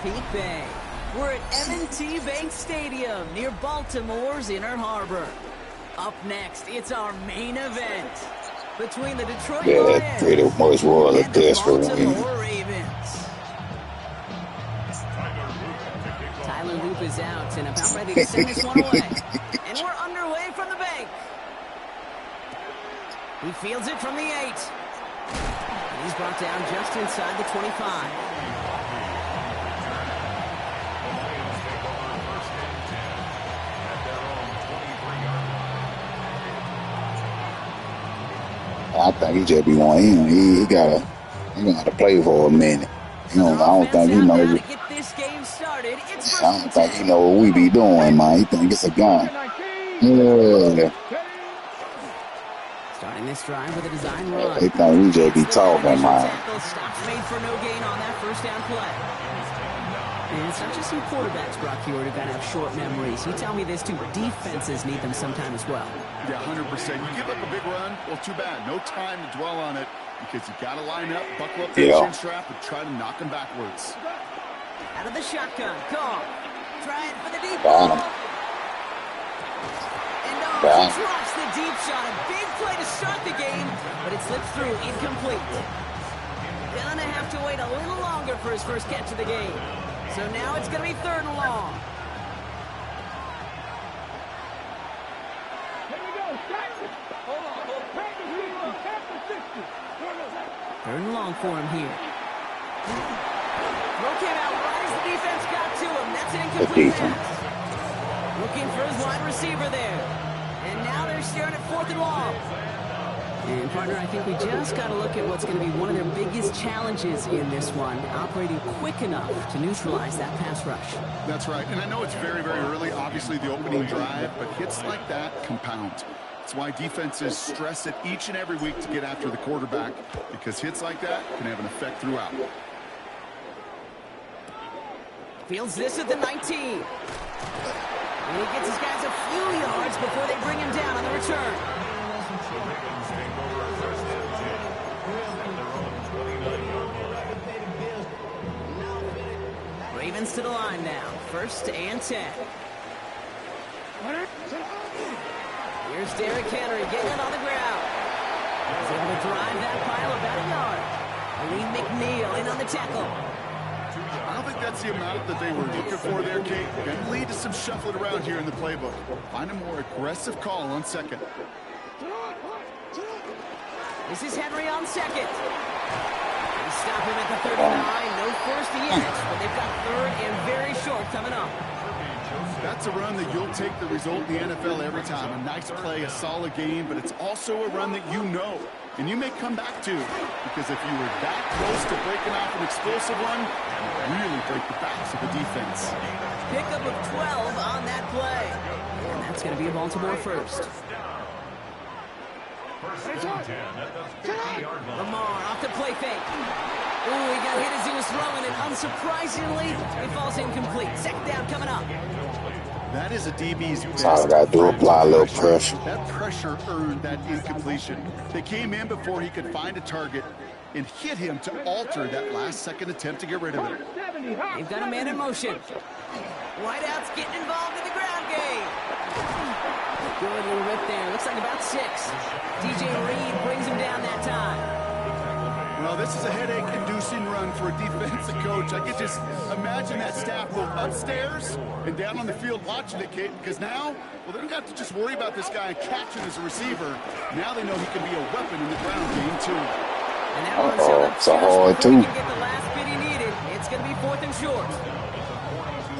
Peak Bay. We're at M&T Bank Stadium near Baltimore's Inner Harbor. Up next, it's our main event between the Detroit Lions pretty much was a and the desperate win. Baltimore Ravens. Tyler Loop is out and about ready to send this one away. And we're underway from the bank. He fields it from the 8. And he's brought down just inside the 25. I think he just be on him. He gonna have to play for a minute. You know, I don't think he knows. I don't think he know what we be doing, man. He think it's a gun. Yeah. Starting this drive with a design run. They think we just be talking, man. Stops made for no gain on that first down play. And it's not just some quarterbacks, Brock Hewitt, who gotta have short memories. You tell me this too. Defenses need them sometime as well. Yeah, 100%. You give up a big run, well, too bad. No time to dwell on it because you got to line up, buckle up that chin strap, and try to knock them backwards. Out of the shotgun, call. Try it for the deep ball. And he drops the deep shot. A big play to start the game, but it slips through incomplete. Gonna have to wait a little longer for his first catch of the game. So now it's going to be 3rd and long. Third and long for him here. Throw came out right as the defense got to him. That's an incomplete pass. Looking for his wide receiver there. And now they're staring at 4th and long. And, partner, I think we just got to look at what's going to be one of their biggest challenges in this one, operating quick enough to neutralize that pass rush. That's right. And I know it's very, very early, obviously, the opening drive, but hits like that compound. That's why defenses stress it each and every week to get after the quarterback, because hits like that can have an effect throughout. Fields this at the 19. And he gets his guys a few yards before they bring him down on the return. Ravens to the line now. 1st and 10. Here's Derrick Henry getting it on the ground. He's able to drive that pile about a yard. Lee McNeil in on the tackle. I don't think that's the amount that they were looking for there, Kate. Can lead to some shuffling around here in the playbook. Find a more aggressive call on 2nd. This is Henry on 2nd. They stop him at the 39. No 1st yet, but they've got 3rd and very short coming up. That's a run that you'll take the result in the NFL every time. A nice play, a solid game, but it's also a run that you know, and you may come back to, because if you were that close to breaking off an explosive one, you really break the backs of the defense. Pickup of 12 on that play, and that's going to be a Baltimore 1st. Lamar off the play fake. Ooh, he got hit as he was throwing it. Unsurprisingly, it falls incomplete. 2nd down coming up. That is a DB's best. All I got to do apply a little pressure. That pressure earned that incompletion. They came in before he could find a target and hit him to alter that last-second attempt to get rid of it. They've got a man in motion. Wideout's getting involved in the ground game. Good little rip there. Looks like about 6. DJ Reed brings him down that time. Well, this is a headache-inducing run for a defensive coach. I could just imagine that staff both upstairs and down on the field watching it, Kate, because now, well, they don't have to just worry about this guy catching as a receiver. Now they know he can be a weapon in the ground game, too. And that one's set up it's a hard, too. He can get the last bit he needed. It's going to be 4th and short.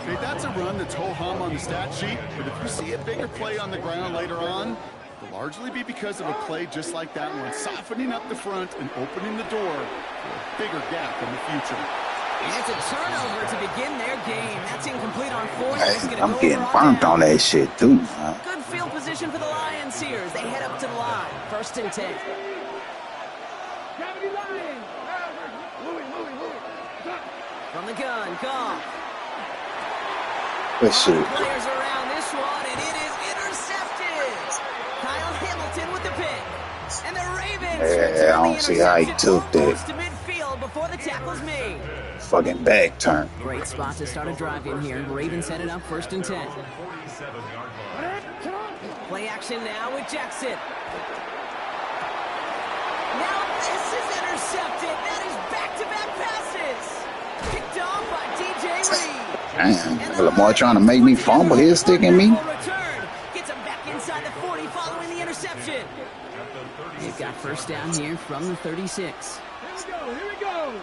Okay, that's a run that's ho-hum on the stat sheet, but if you see a bigger play on the ground later on, it'll largely be because of a play just like that one, softening up the front and opening the door for a bigger gap in the future. And it's a turnover to begin their game. That's incomplete on 4th. Hey, I'm getting burnt on that shit, too, man. Good field position for the Lions here as they head up to the line. 1st and 10. From the gun, Goff. Good shit. Players around this one, and it is intercepted. Kyle Hamilton with the pick. And the Ravens I don't see how he took that. to midfield before the tackle's made. fucking back turn. Great spot to start a drive in here. Ravens set it up 1st and 10. Play action now with Jackson. Now this is intercepted. That is back-to-back passes. Picked off by DJ Reed. Damn, Lamar trying to make me fumble here, sticking me. Gets him back inside the 40 following the interception. They've got 1st down here from the 36. Here we go.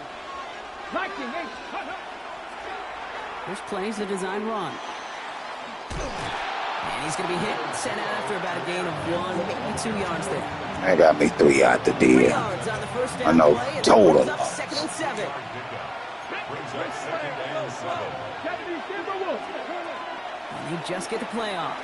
First plays the design run. And he's going to be hit and sent out after about a gain of 1, maybe 2 yards there. That got me 3 out the deal. 3 yards on the first down I know, play, and total. it up 2nd and 7. And they just get the play off.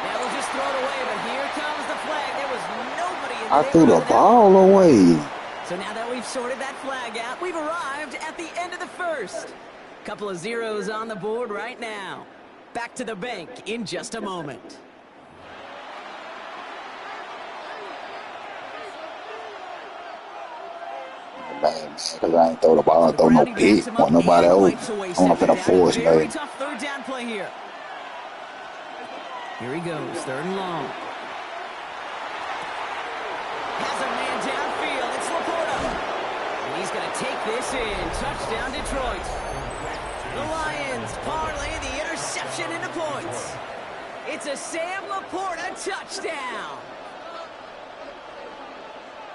Now we'll just throw it away, but here comes the flag. There was nobody in the I threw the ball away. So now that we've sorted that flag out, we've arrived at the end of the first. Couple of zeros on the board right now. Back to the bank in just a moment. Man, because I ain't throw the ball, I throw no pick. Want nobody else. I'm not finna force, Very man. tough 3rd down play here. Here he goes, 3rd and long. Has a man downfield. It's Laporta. And he's going to take this in. Touchdown, Detroit. The Lions parlay the interception into points. It's a Sam Laporta touchdown.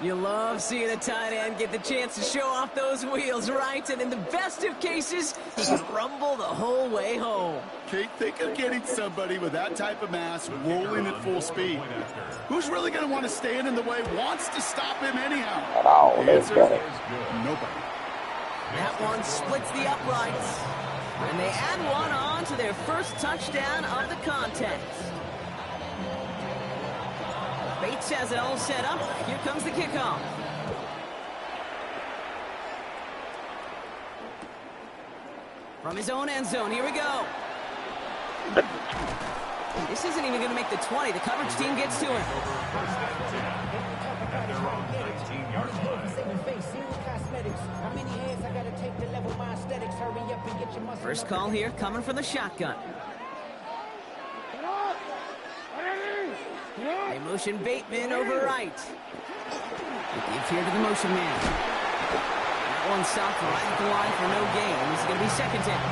You love seeing a tight end get the chance to show off those wheels, right? And in the best of cases, he can rumble the whole way home. Kate, think of getting somebody with that type of mass rolling at full speed. Who's really going to want to stand in the way, wants to stop him anyhow? At all, The that's answer better. is nobody. That one splits the uprights. And they add one on to their first touchdown of the contest. Bates has it all set up. Here comes the kickoff. From his own end zone, here we go. This isn't even going to make the 20. The coverage team gets to him. First call here coming from the shotgun. They motion Bateman over right. They give here to the motion man. That one stopped right at the line for no gain. This is going to be 2nd down.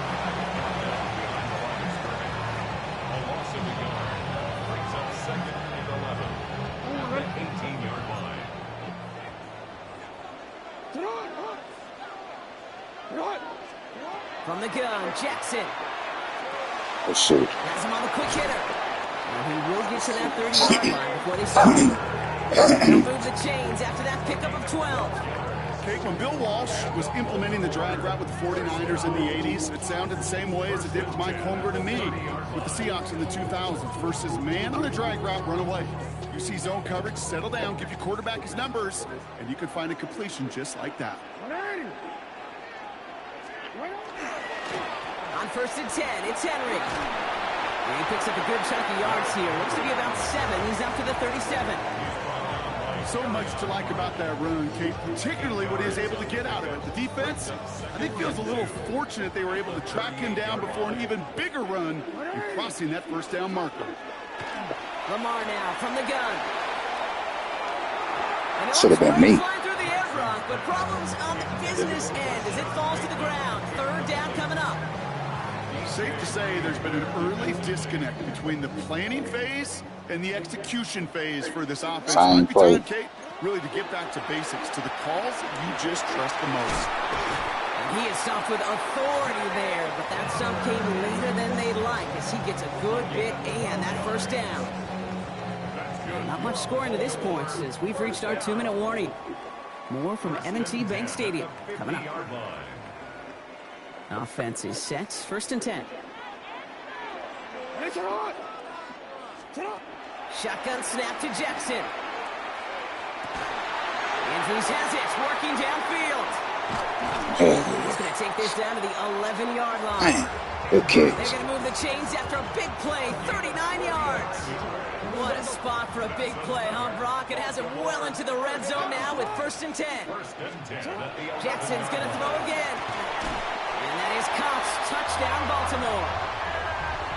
From the gun, Jackson. Oh, shoot. Has him on the quick hitter. And he will get to that 30-yard line before they stop. They'll move the chains after that pickup of 12. Kate, when Bill Walsh was implementing the drag route with the 49ers in the 80s, it sounded the same way as it did with Mike Holmgren and me with the Seahawks in the 2000s versus man on the drag route, run away. You see zone coverage, settle down, give your quarterback his numbers, and you can find a completion just like that. On 1st and 10, it's Henry. And he picks up a good chunk of yards here. Looks to be about 7. He's up to the 37. So much to like about that run, Kate, particularly what he was able to get out of it. The defense, I think, feels a little fortunate they were able to track him down before an even bigger run and crossing that 1st down marker. Lamar now from the gun. Should have been me. Through the air block, but problems on the business end as it falls to the ground. 3rd down coming up. Safe to say there's been an early disconnect between the planning phase and the execution phase for this offense. Fine play. Kate, really to get back to basics, to the calls that you just trust the most. And he is stopped with authority there, but that stop came later than they'd like as he gets a good bit and that 1st down. Not much scoring to this point as we've reached our 2-minute warning. More from M&T Bank Stadium coming up. Offense is set. 1st and 10. Shotgun snap to Jackson. Andrews has it. Working downfield. He's going to take this down to the 11-yard line. Man, good catch. They're going to move the chains after a big play, 39 yards. What a spot for a big play, huh, Brock? It has it well into the red zone now with 1st and 10. Jackson's going to throw again. And that is Cox. Touchdown, Baltimore.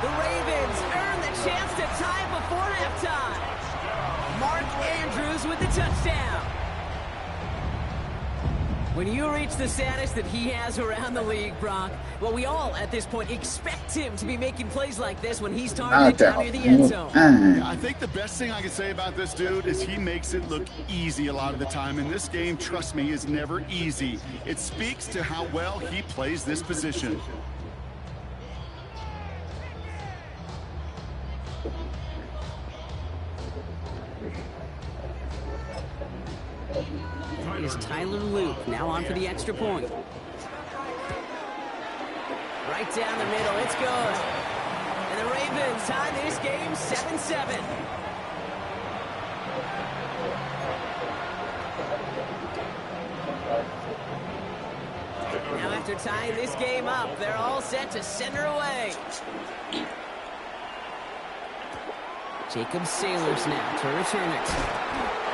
The Ravens earn the chance to tie before halftime. Mark Andrews with the touchdown. When you reach the status that he has around the league, Brock, well, we all at this point expect him to be making plays like this when he's targeted down near the end zone. Yeah, I think the best thing I can say about this dude is he makes it look easy a lot of the time. And this game, trust me, is never easy. It speaks to how well he plays this position. Is Tyler Luke now on for the extra point. Right down the middle, it's good. And the Ravens tie this game 7-7. Now after tying this game up, they're all set to send her away. Jacob Sailors now to return it.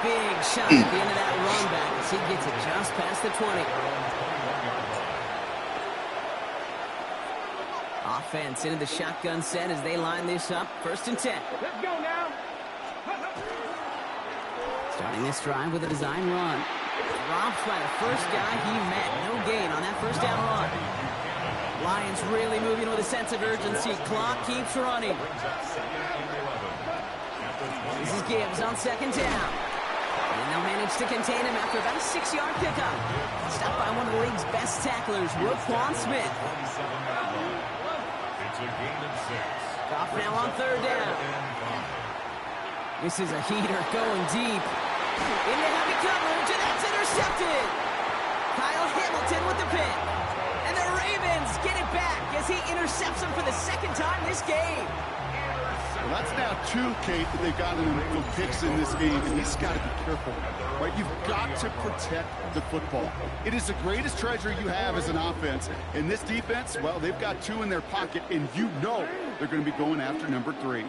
Big shot at the end of that run back as he gets it just past the 20. Offense into the shotgun set as they line this up. 1st and 10. Let's go now. Starting this drive with a design run. Dropped by the first guy he met. No gain on that 1st down run. Lions really moving with a sense of urgency. Clock keeps running. This is Gibbs on 2nd down. And they'll manage to contain him after about a 6-yard pickup. Stopped by one of the league's best tacklers, Roquan Smith. Off now on 3rd down. This is a heater going deep. Into heavy coverage, and that's intercepted. Kyle Hamilton with the pick. And the Ravens get it back as he intercepts him for the 2nd time this game. Well, that's now 2, Kate, that they've gotten him picks in this game, and he's got to be careful, right? You've got to protect the football. It is the greatest treasure you have as an offense. In this defense, well, they've got 2 in their pocket, and you know they're going to be going after number 3.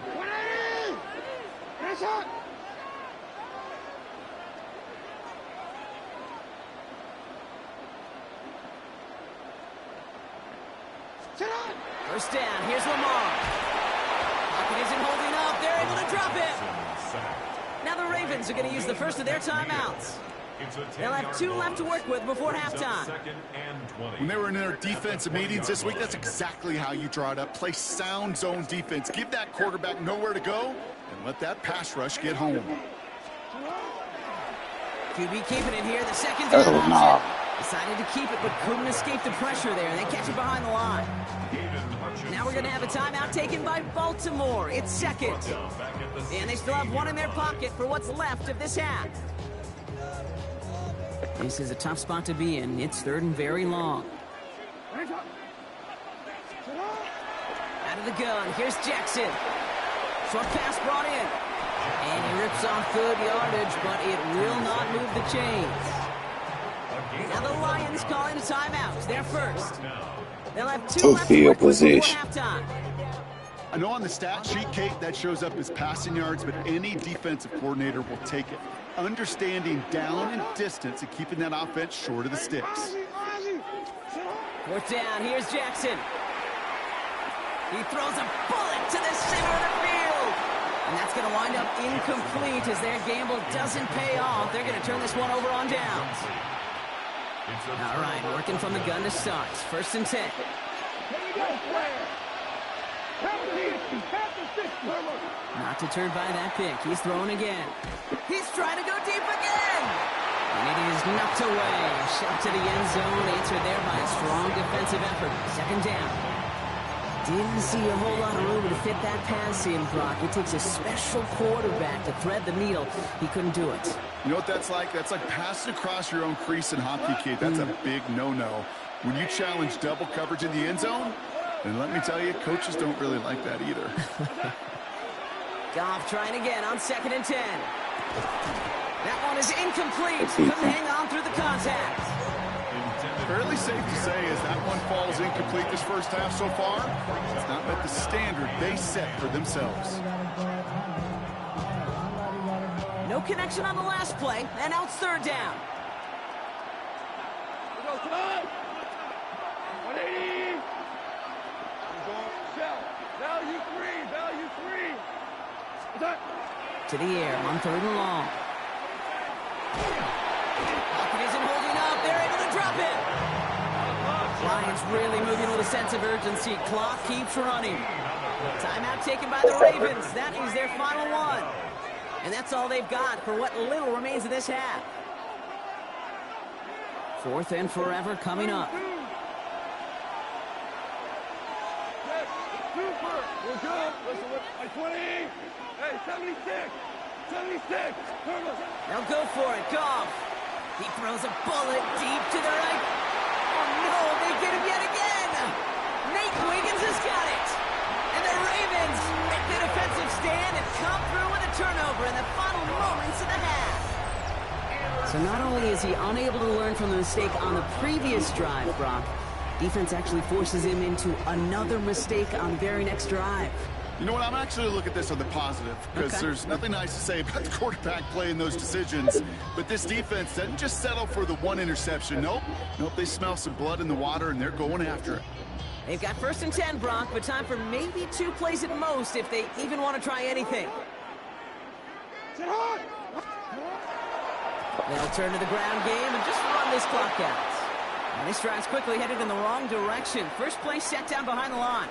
First down, here's Lamar. Pocket isn't holding up, they're able to drop it. Now the Ravens are going to use the first of their timeouts. They'll have 2 left to work with before halftime. When they were in their defensive meetings this week, that's exactly how you draw it up. Play sound zone defense. Give that quarterback nowhere to go, and let that pass rush get home. QB keeping it here, the 2nd down option. Decided to keep it, but couldn't escape the pressure there. They catch it behind the line. Now we're going to have a timeout taken by Baltimore. It's 2nd. And they still have 1 in their pocket for what's left of this half. This is a tough spot to be in. It's 3rd and very long. Out of the gun, here's Jackson. Short pass brought in. And he rips off good yardage, but it will not move the chains. Now the Lions calling a timeout. They're first. They'll have 2 left to work with before halftime. I know on the stat sheet, Kate, that shows up as passing yards, but any defensive coordinator will take it. Understanding down and distance and keeping that offense short of the sticks. 4th down, here's Jackson. He throws a bullet to the center of the field. And that's going to wind up incomplete as their gamble doesn't pay off. They're going to turn this one over on downs. All right, working from the gun to start. 1st and 10. Not deterred by that pick. He's throwing again. He's trying to go deep again. And it is knocked away. A shot to the end zone. Answered there by a strong defensive effort. 2nd down. Didn't see a whole lot of room to fit that pass in, Brock. It takes a special quarterback to thread the needle. He couldn't do it. You know what that's like? That's like passing across your own crease in hockey, Kate. That's a big no-no. When you challenge double coverage in the end zone, and let me tell you, coaches don't really like that either. Goff trying again on 2nd and 10. That one is incomplete. Couldn't hang on through the contact. Fairly safe to say as that one complete this first half so far. It's not met the standard they set for themselves. No connection on the last play, and now it's third down. To the air on third and long. Pocket isn't holding up. They're able to drop it. Lions really moving with a sense of urgency. Clock keeps running. Timeout taken by the Ravens. That is their final one. And that's all they've got for what little remains of this half. Fourth and forever coming up. We're good. Listen, by 20. Hey, 76. 76. They'll go for it. Goff. He throws a bullet deep to the right. Oh, no. They get him yet again. Nate Wiggins has got it. And the Ravens make the defensive stand and come through with a turnover in the final moments of the half. So not only is he unable to learn from the mistake on the previous drive, Brock, defense actually forces him into another mistake on the very next drive. You know what? I'm actually looking at this on the positive because there's nothing nice to say about the quarterback playing those decisions. But this defense doesn't just settle for the one interception. Nope. They smell some blood in the water, and they're going after it. They've got 1st and 10, Brock, but time for maybe 2 plays at most if they even want to try anything. They'll turn to the ground game and just run this clock out. And this drive's quickly headed in the wrong direction. First play set down behind the line.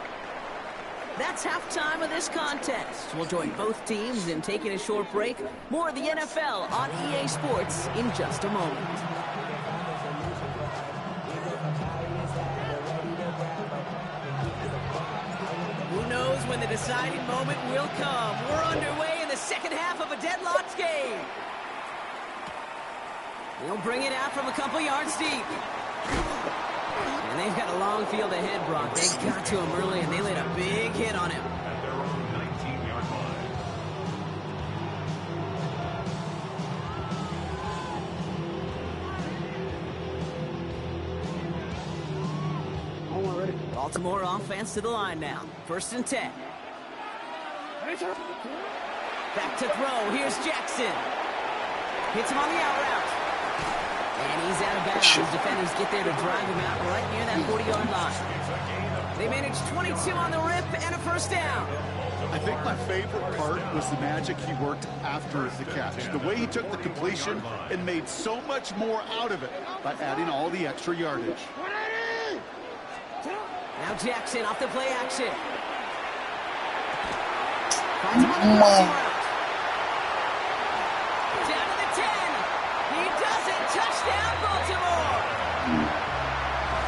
That's halftime of this contest. We'll join both teams in taking a short break. More of the NFL on EA Sports in just a moment. Who knows when the deciding moment will come? We're underway in the second half of a deadlocked game. They'll bring it out from a couple yards deep. And they've got a long field ahead, Brock. They got to him early, and they laid a big hit on him. At their own 19-yard line. Baltimore offense to the line now. 1st and 10. Back to throw. Here's Jackson. Hits him on the out route. And he's out of bounds. Defenders get there to drive him out right near that 40-yard line. They managed 22 on the rip and a first down. I think my favorite part was the magic he worked after the catch. The way he took the completion and made so much more out of it by adding all the extra yardage. Now Jackson off the play action. Finds him on the crossing route. Down to the 10. He does it. Touchdown, Baltimore.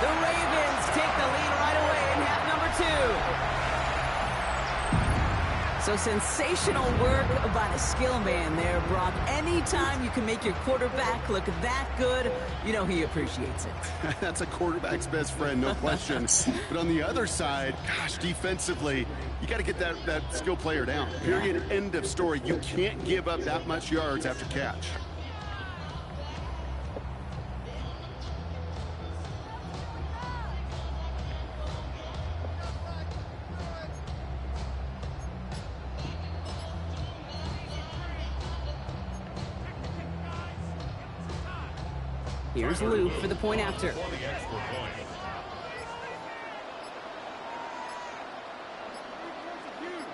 The Ravens take the lead right away in half number 2. So sensational work by the skill man there, Brock. Anytime you can make your quarterback look that good, you know he appreciates it. That's a quarterback's best friend, no question. But on the other side, gosh, defensively, you got to get that skill player down. Period, end of story. You can't give up that much yards after catch. Here's Luke for the point after.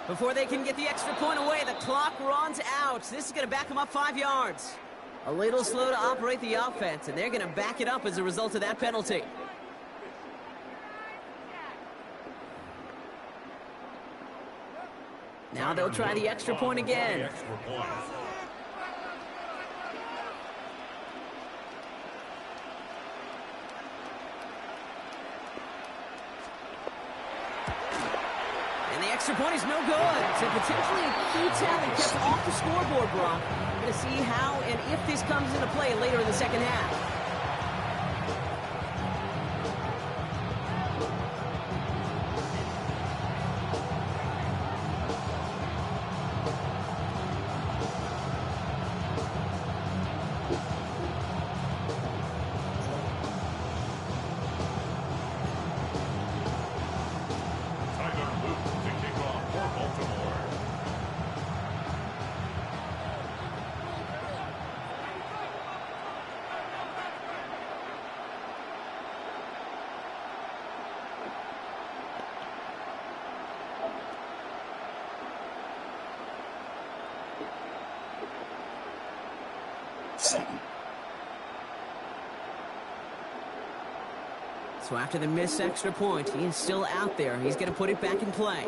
Before they can get the extra point away, the clock runs out. This is going to back them up 5 yards. A little slow to operate the offense, and they're going to back it up as a result of that penalty. Now they'll try the extra point again. Extra point is no good. So potentially a key tally kept off the scoreboard, Brock. We're going to see how and if this comes into play later in the second half. So after the missed extra point, he is still out there. He's going to put it back in play.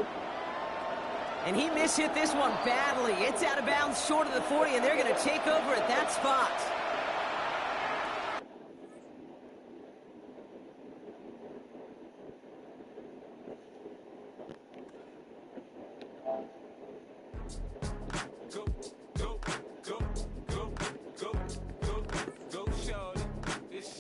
And he mishit this one badly. It's out of bounds short of the 40, and they're going to take over at that spot.